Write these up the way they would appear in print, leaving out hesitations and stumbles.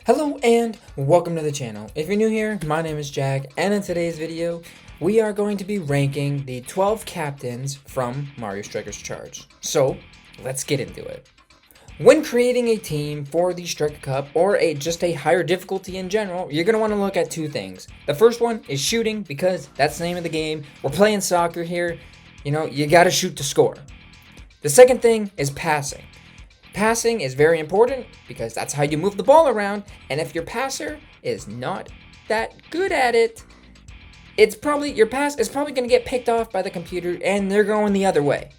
Hello and welcome to the channel. If you're new here, my name is Jack, and in today's video, we are going to be ranking the 12 captains from Mario Strikers Charge. So, let's get into it. When creating a team for the Striker Cup, or just a higher difficulty in general, you're going to want to look at two things. The first one is shooting, because that's the name of the game. We're playing soccer here. You know, you got to shoot to score. The second thing is passing. Passing is very important because that's how you move the ball around, and if your passer is not that good at it, your pass is probably going to get picked off by the computer and they're going the other way.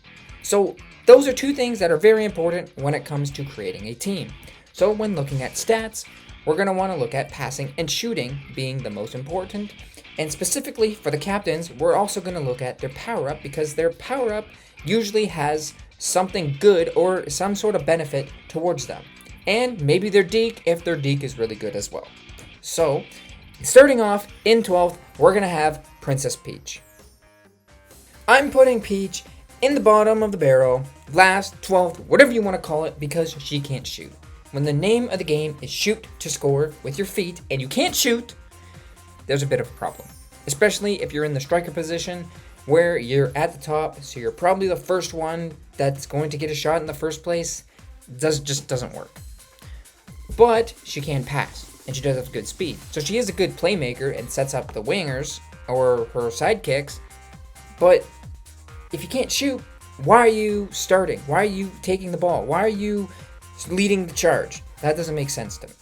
So those are two things that are very important when it comes to creating a team. So when looking at stats, we're going to want to look at passing and shooting being the most important, and specifically for the captains, we're also going to look at their power-up, because their power-up usually has something good or some sort of benefit towards them. And maybe their deke, if their deke is really good as well. So, starting off in 12th, we're going to have Princess Peach. I'm putting Peach in the bottom of the barrel, last, 12th, whatever you want to call it, because she can't shoot. When the name of the game is shoot to score with your feet, and you can't shoot, there's a bit of a problem. Especially if you're in the striker position, where you're at the top, so you're probably the first one that's going to get a shot in the first place. Just doesn't work. But she can pass, and she does have good speed. So she is a good playmaker and sets up the wingers or her sidekicks. But if you can't shoot, why are you starting? Why are you taking the ball? Why are you leading the charge? That doesn't make sense to me.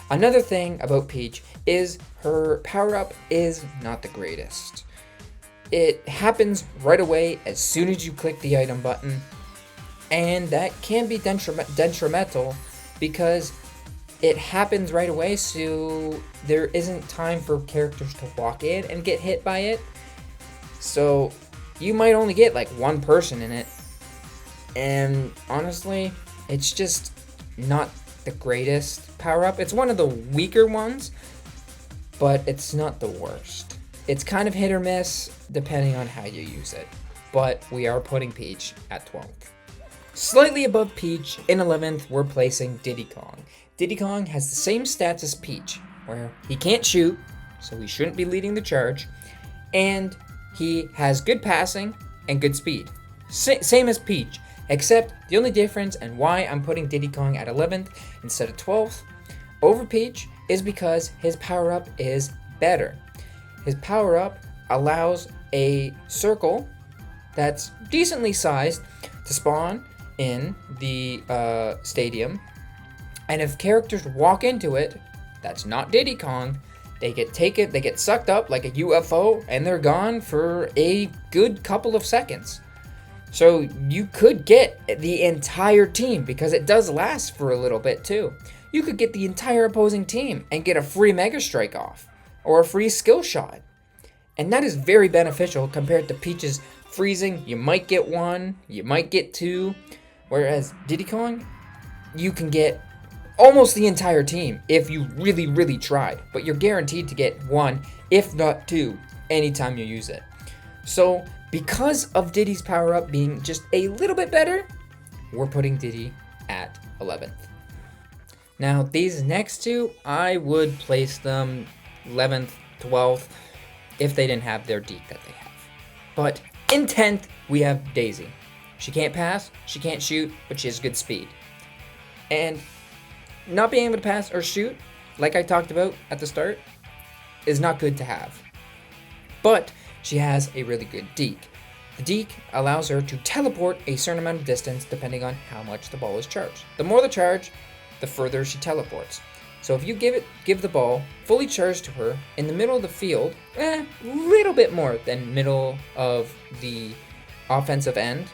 Another thing about Peach is her power-up is not the greatest. It happens right away as soon as you click the item button, and that can be detrimental because it happens right away, so there isn't time for characters to walk in and get hit by it. So you might only get like one person in it, and honestly, it's just not the greatest power-up. It's one of the weaker ones, but it's not the worst. It's kind of hit or miss depending on how you use it, but we are putting Peach at 12th. Slightly above Peach, in 11th, we're placing Diddy Kong. Diddy Kong has the same stats as Peach, where he can't shoot, so he shouldn't be leading the charge, and he has good passing and good speed. Same as Peach, except the only difference and why I'm putting Diddy Kong at 11th instead of 12th over Peach is because his power-up is better. His power-up allows a circle that's decently sized to spawn in the stadium, and if characters walk into it, that's not Diddy Kong, they get sucked up like a UFO, and they're gone for a good couple of seconds. So you could get the entire team, because it does last for a little bit too. You could get the entire opposing team and get a free Mega Strike off, or a free skill shot. And that is very beneficial compared to Peach's freezing. You might get one, you might get two, whereas Diddy Kong, you can get almost the entire team if you really, really tried. But you're guaranteed to get one, if not two, anytime you use it. So, because of Diddy's power-up being just a little bit better, we're putting Diddy at 11th. Now, these next two, I would place them 11th, 12th, if they didn't have their deke that they have. But in 10th, we have Daisy. She can't pass, she can't shoot, but she has good speed. And not being able to pass or shoot, like I talked about at the start, is not good to have. But she has a really good deke. The deke allows her to teleport a certain amount of distance depending on how much the ball is charged. The more the charge, the further she teleports. So if you give the ball fully charged to her in the middle of the field, little bit more than middle of the offensive end,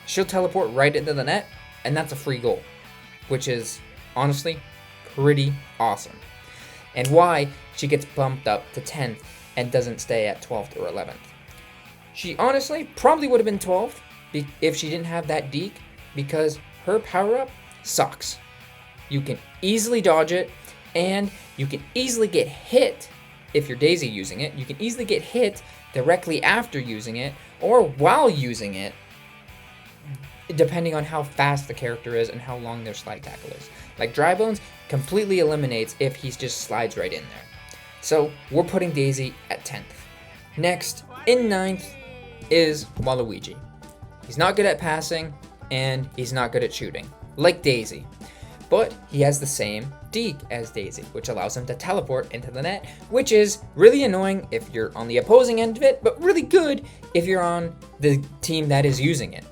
she'll teleport right into the net, and that's a free goal, which is honestly pretty awesome. And why she gets bumped up to 10th and doesn't stay at 12th or 11th. She honestly probably would have been 12th if she didn't have that deke, because her power-up sucks. You can easily dodge it, and you can easily get hit if you're Daisy using it. You can easily get hit directly after using it, or while using it, depending on how fast the character is and how long their slide tackle is. Like Dry Bones completely eliminates if he just slides right in there. So we're putting Daisy at 10th. Next, in 9th is Waluigi. He's not good at passing, and he's not good at shooting, like Daisy. But he has the same Deke as Daisy, which allows him to teleport into the net, which is really annoying if you're on the opposing end of it, but really good if you're on the team that is using it.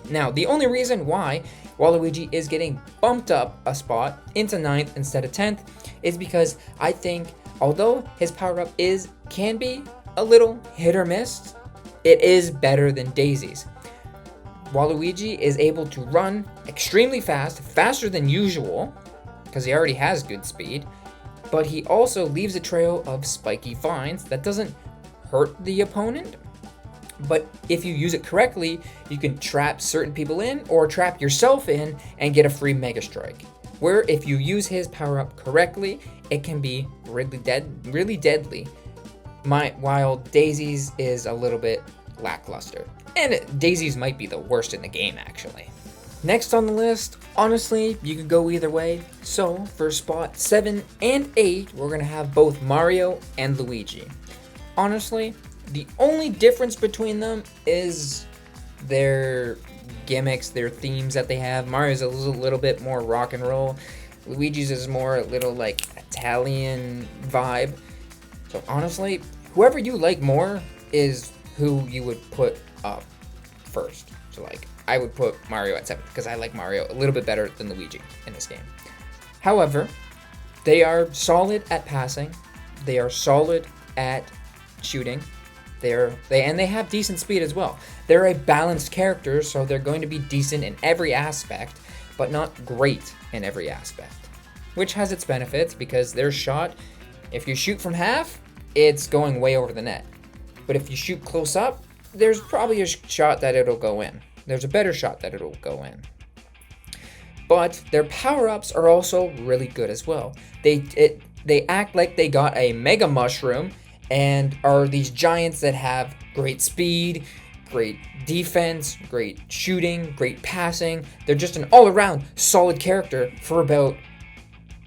Now, the only reason why Waluigi is getting bumped up a spot into 9th instead of 10th is because I think, although his power-up can be a little hit or miss, it is better than Daisy's. Waluigi is able to run extremely fast, faster than usual, because he already has good speed, but he also leaves a trail of spiky vines that doesn't hurt the opponent. But if you use it correctly, you can trap certain people in or trap yourself in and get a free Mega Strike. Where if you use his power-up correctly, it can be really deadly. While Daisy's is a little bit lackluster. And Daisy's might be the worst in the game, actually. Next on the list, honestly, you could go either way. So for spot 7 and 8, we're going to have both Mario and Luigi. Honestly, the only difference between them is their gimmicks, their themes that they have. Mario's a little bit more rock and roll. Luigi's is more a little like Italian vibe. So honestly, whoever you like more is who you would put up first. So like, I would put Mario at 7th because I like Mario a little bit better than Luigi in this game. However, they are solid at passing. They are solid at shooting. They have decent speed as well. They're a balanced character, so they're going to be decent in every aspect, but not great in every aspect. Which has its benefits because their shot, if you shoot from half, it's going way over the net. But if you shoot close up, there's probably a shot that it'll go in. There's a better shot that it'll go in. But their power-ups are also really good as well. They act like they got a Mega Mushroom and are these giants that have great speed, great defense, great shooting, great passing. They're just an all-around solid character for about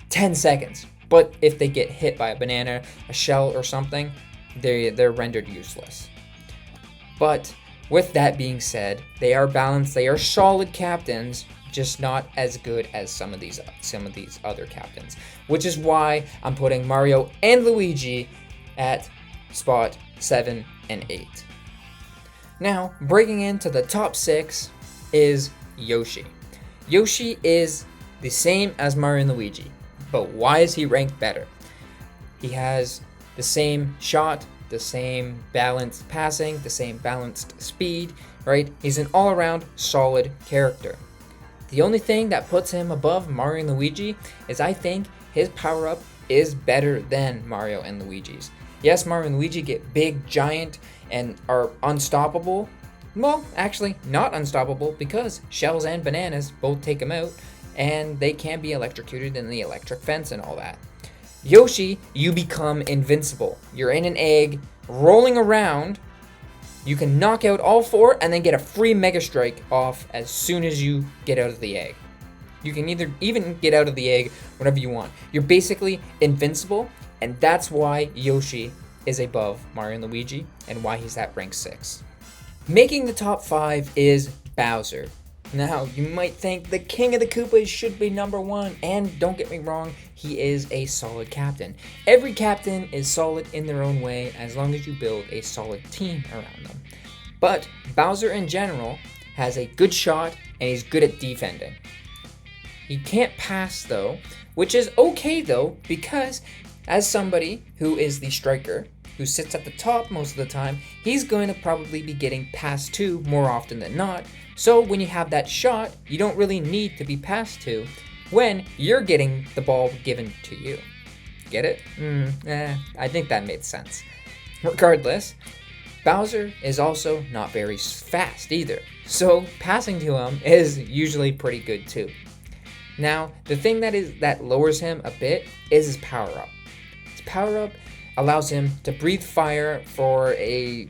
10 seconds. But if they get hit by a banana, a shell, or something, they're rendered useless. But with that being said, they are balanced, they are solid captains, just not as good as some of these other captains, which is why I'm putting Mario and Luigi at spot 7 and 8. Now, breaking into the top 6 is Yoshi. Yoshi is the same as Mario and Luigi, but why is he ranked better? He has the same shot, the same balanced passing, the same balanced speed, right? He's an all-around solid character. The only thing that puts him above Mario and Luigi is I think his power-up is better than Mario and Luigi's. Yes, Mario and Luigi get big, giant, and are unstoppable. Well, actually, not unstoppable because shells and bananas both take them out, and they can be electrocuted in the electric fence and all that. Yoshi, you become invincible. You're in an egg, rolling around. You can knock out all 4 and then get a free Mega Strike off as soon as you get out of the egg. You can even get out of the egg whenever you want. You're basically invincible, and that's why Yoshi is above Mario and Luigi and why he's at rank 6. Making the top 5 is Bowser. Now, you might think the King of the Koopas should be number 1, and don't get me wrong, he is a solid captain. Every captain is solid in their own way as long as you build a solid team around them. But Bowser in general has a good shot, and he's good at defending. He can't pass though, which is okay though, because as somebody who is the striker, who sits at the top most of the time, he's going to probably be getting passed to more often than not. So when you have that shot, you don't really need to be passed to when you're getting the ball given to you. Get it? I think that made sense. Regardless, Bowser is also not very fast either, so passing to him is usually pretty good too. Now, the thing that lowers him a bit is his power-up. His power-up allows him to breathe fire for a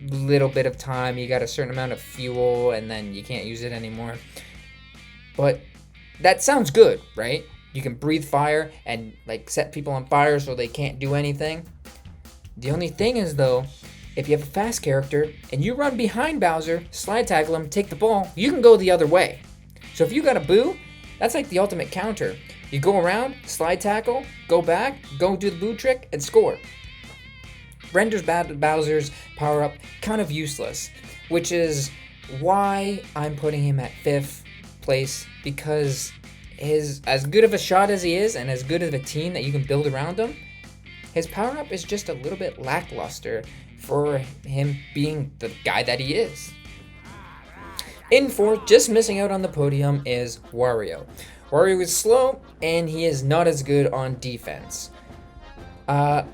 little bit of time. You got a certain amount of fuel and then you can't use it anymore. But that sounds good, right? You can breathe fire and like set people on fire so they can't do anything. The only thing is though, if you have a fast character and you run behind Bowser, slide tackle him, take the ball, you can go the other way. So if you got a Boo, that's like the ultimate counter. You go around, slide tackle, go back, go do the Boo trick, and score. Renders Bowser's power up kind of useless, which is why I'm putting him at 5th place, because as good of a shot as he is and as good of a team that you can build around him, his power up is just a little bit lackluster for him being the guy that he is. In 4th, just missing out on the podium, is Wario. Wario is slow and he is not as good on defense.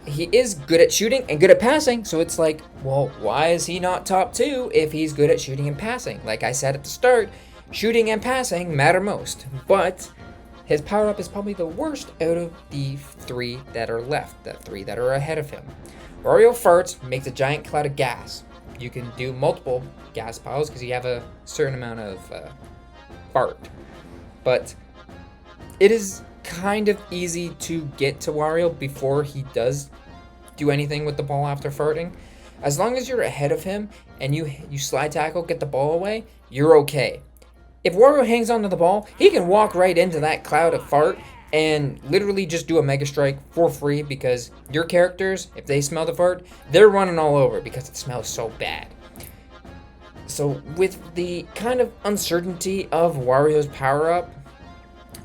He is good at shooting and good at passing, so it's like, well, why is he not top 2 if he's good at shooting and passing? Like I said at the start, shooting and passing matter most, but his power-up is probably the worst out of the 3 that are left, the 3 that are ahead of him. Wario farts, makes a giant cloud of gas. You can do multiple gas piles because you have a certain amount of fart, but it is kind of easy to get to Wario before he does do anything with the ball after farting. As long as you're ahead of him and you slide tackle, get the ball away, you're okay. If Wario hangs onto the ball, he can walk right into that cloud of fart and literally just do a Mega Strike for free, because your characters, if they smell the fart, they're running all over because it smells so bad. So with the kind of uncertainty of Wario's power-up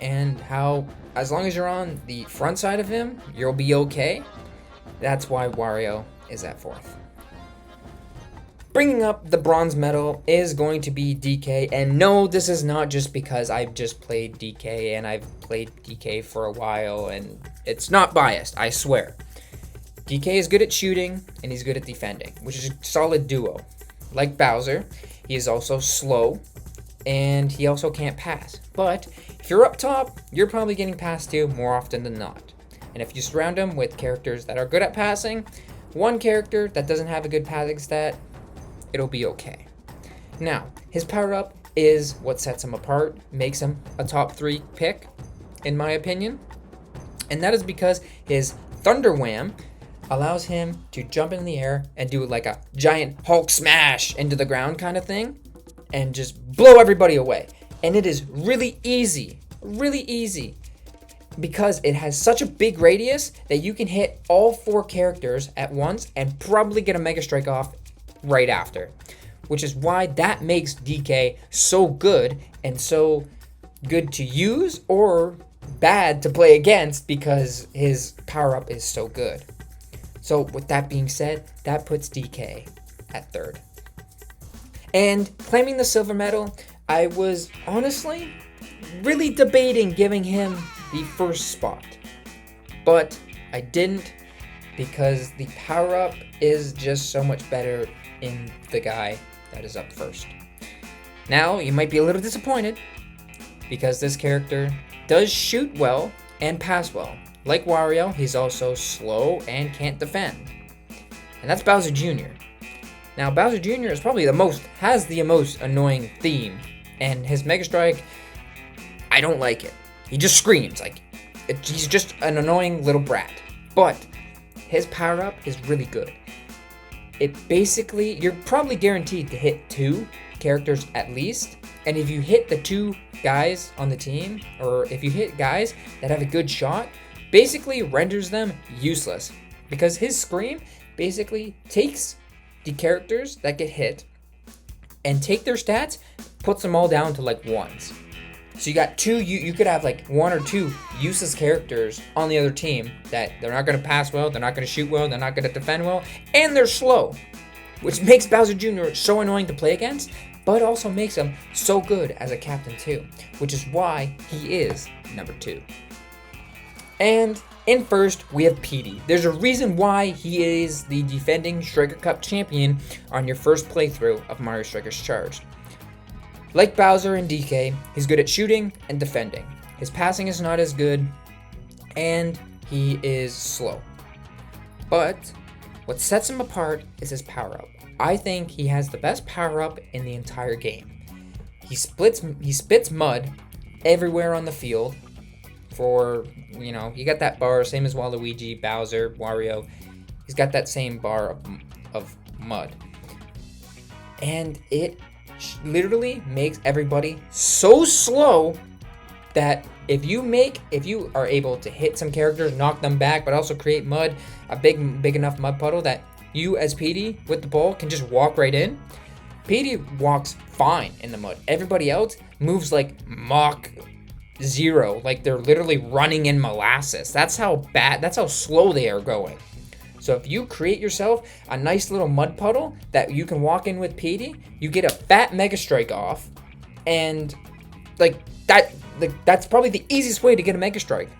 and how as long as you're on the front side of him, you'll be okay, that's why Wario is at 4th. Bringing up the bronze medal is going to be DK, and no, this is not just because I've just played DK and I've played DK for a while, and it's not biased, I swear. DK is good at shooting and he's good at defending, which is a solid duo. Like Bowser, he is also slow and he also can't pass, but if you're up top, you're probably getting passed to more often than not. And if you surround him with characters that are good at passing, one character that doesn't have a good passing stat, it'll be okay. Now, his power-up is what sets him apart, makes him a top 3 pick, in my opinion. And that is because his Thunder Wham allows him to jump in the air and do like a giant Hulk smash into the ground kind of thing, and just blow everybody away. And it is really easy, because it has such a big radius that you can hit all 4 characters at once and probably get a Mega Strike off right after, which is why that makes DK so good and so good to use or bad to play against, because his power-up is so good. So with that being said, that puts DK at 3rd. And claiming the silver medal, I was honestly really debating giving him the 1st spot, but I didn't, because the power-up is just so much better in the guy that is up 1st. Now, you might be a little disappointed, because this character does shoot well and pass well. Like Wario, he's also slow and can't defend. And that's Bowser Jr. Now, Bowser Jr. is probably has the most annoying theme, and his Mega Strike, I don't like it. He just screams, he's just an annoying little brat. But his power-up is really good. It basically, you're probably guaranteed to hit 2 characters at least, and if you hit the 2 guys on the team, or if you hit guys that have a good shot, basically renders them useless, because his Scream basically takes the characters that get hit and take their stats, puts them all down to like 1s. So you got 2, you could have like 1 or 2 useless characters on the other team that they're not going to pass well, they're not going to shoot well, they're not going to defend well, and they're slow, which makes Bowser Jr. so annoying to play against, but also makes him so good as a captain too, which is why he is number 2. And in 1st, we have Petey. There's a reason why he is the defending Striker Cup champion on your first playthrough of Mario Strikers Charged. Like Bowser and DK, he's good at shooting and defending. His passing is not as good, and he is slow. But what sets him apart is his power-up. I think he has the best power-up in the entire game. He spits mud everywhere on the field. For, you know, you got that bar, same as Waluigi, Bowser, Wario. He's got that same bar of mud. And it literally makes everybody so slow that if you are able to hit some characters, knock them back, but also create mud, a big enough mud puddle that you as Petey with the ball can just walk right in. Petey walks fine in the mud. Everybody else moves like Mach 0, like they're literally running in molasses. That's how slow they are going. So if you create yourself a nice little mud puddle that you can walk in with Petey, you get a fat Mega Strike off, and that's probably the easiest way to get a Mega Strike.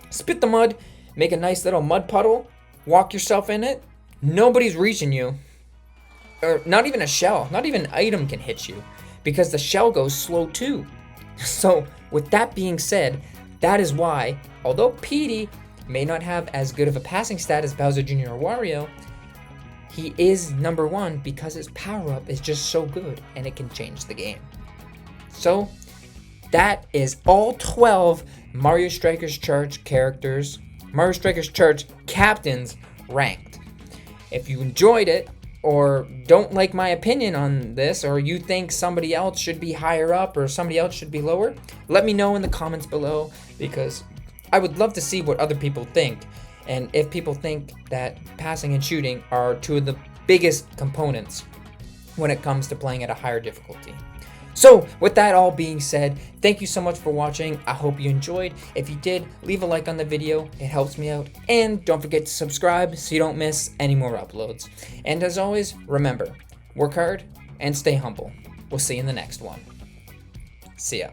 Spit the mud, make a nice little mud puddle, walk yourself in it. Nobody's reaching you, or not even a shell, not even an item can hit you, because the shell goes slow too. So with that being said, that is why, although Petey may not have as good of a passing stat as Bowser Jr. or Wario, he is number one because his power-up is just so good and it can change the game. So that is all 12 Mario Strikers Charge characters, Mario Strikers Charge captains ranked. If you enjoyed it, or don't like my opinion on this, or you think somebody else should be higher up or somebody else should be lower, let me know in the comments below, because I would love to see what other people think, and if people think that passing and shooting are two of the biggest components when it comes to playing at a higher difficulty. So with that all being said, thank you so much for watching. I hope you enjoyed. If you did, leave a like on the video. It helps me out. And don't forget to subscribe so you don't miss any more uploads. And as always, remember, work hard and stay humble. We'll see you in the next one. See ya.